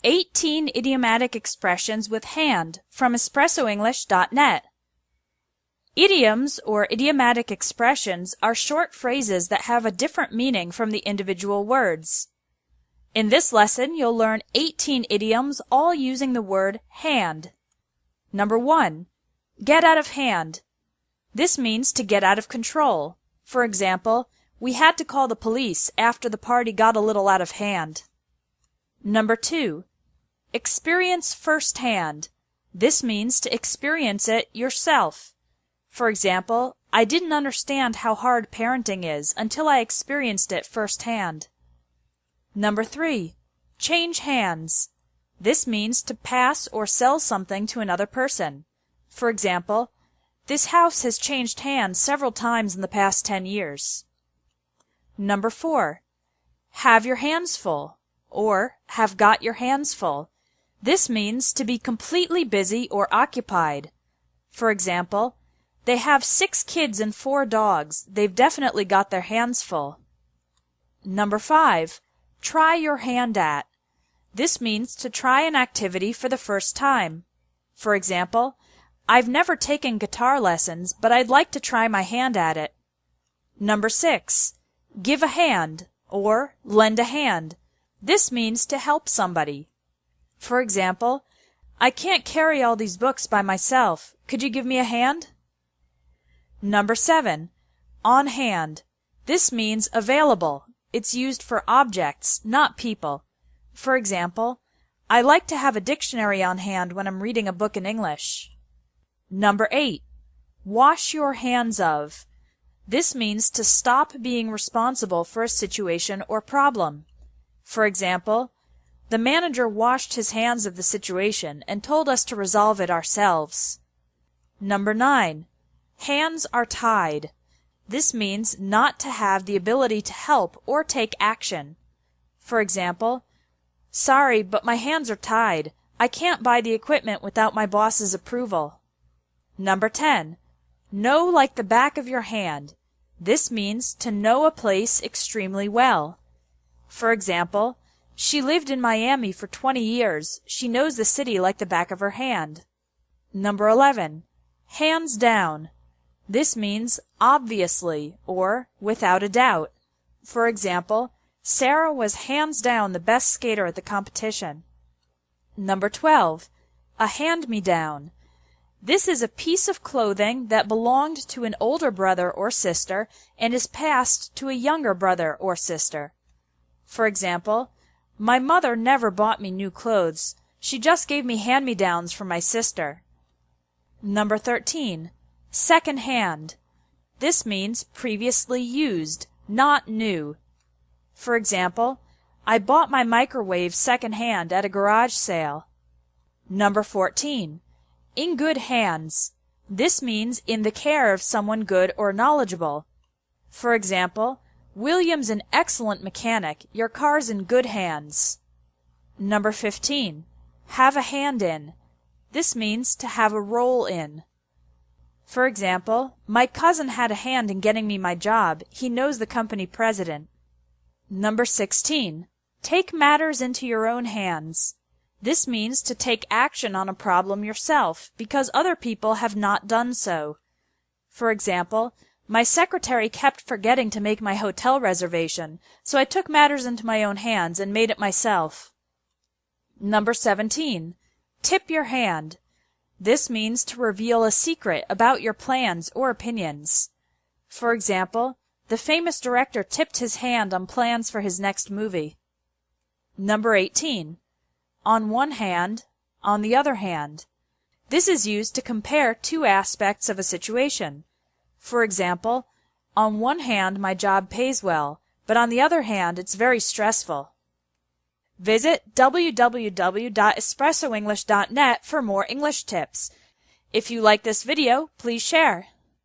18 idiomatic expressions with hand from espressoenglish.net. Idioms or idiomatic expressions are short phrases that have a different meaning from the individual words. In this lesson, you'll learn 18 idioms all using the word hand. Number 1. Get out of hand. This means to get out of control. For example, we had to call the police after the party got a little out of hand. Number 2. Experience firsthand. This means to experience it yourself. For example, I didn't understand how hard parenting is until I experienced it firsthand. Number 3. Change hands. This means to pass or sell something to another person. For example, this house has changed hands several times in the past 10 years. Number 4. Have your hands full, or have got your hands full. This means to be completely busy or occupied. For example, they have 6 kids and 4 dogs. They've definitely got their hands full. Number 5. Try your hand at. This means to try an activity for the first time. For example, I've never taken guitar lessons, but I'd like to try my hand at it. Number 6. Give a hand, or lend a hand. This means to help somebody. For example, I can't carry all these books by myself. Could you give me a hand? Number 7. On hand. This means available. It's used for objects, not people. For example, I like to have a dictionary on hand when I'm reading a book in English. Number 8. Wash your hands of. This means to stop being responsible for a situation or problem. For example, the manager washed his hands of the situation and told us to resolve it ourselves. Number 9. Hands are tied. This means not to have the ability to help or take action. For example, sorry, but my hands are tied. I can't buy the equipment without my boss's approval. Number 10. Know like the back of your hand. This means to know a place extremely well. For example, she lived in Miami for 20 years. She knows the city like the back of her hand. Number 11. Hands down. This means obviously or without a doubt. For example, Sarah was hands down the best skater at the competition. Number 12. A hand-me-down. This is a piece of clothing that belonged to an older brother or sister and is passed to a younger brother or sister. For example, my mother never bought me new clothes. She just gave me hand-me-downs from my sister. Number 13. Second hand. This means previously used, not new. For example, I bought my microwave second-hand at a garage sale. Number 14. In good hands. This means in the care of someone good or knowledgeable. For example, William's an excellent mechanic. Your car's in good hands. Number 15. Have a hand in. This means to have a role in. For example, my cousin had a hand in getting me my job. He knows the company president. Number 16. Take matters into your own hands. This means to take action on a problem yourself because other people have not done so. For example, my secretary kept forgetting to make my hotel reservation, so I took matters into my own hands and made it myself. Number 17. Tip your hand. This means to reveal a secret about your plans or opinions. For example, the famous director tipped his hand on plans for his next movie. Number 18. On one hand, on the other hand. This is used to compare two aspects of a situation. For example, on one hand my job pays well, but on the other hand it's very stressful. Visit www.espressoenglish.net for more English tips. If you like this video, please share.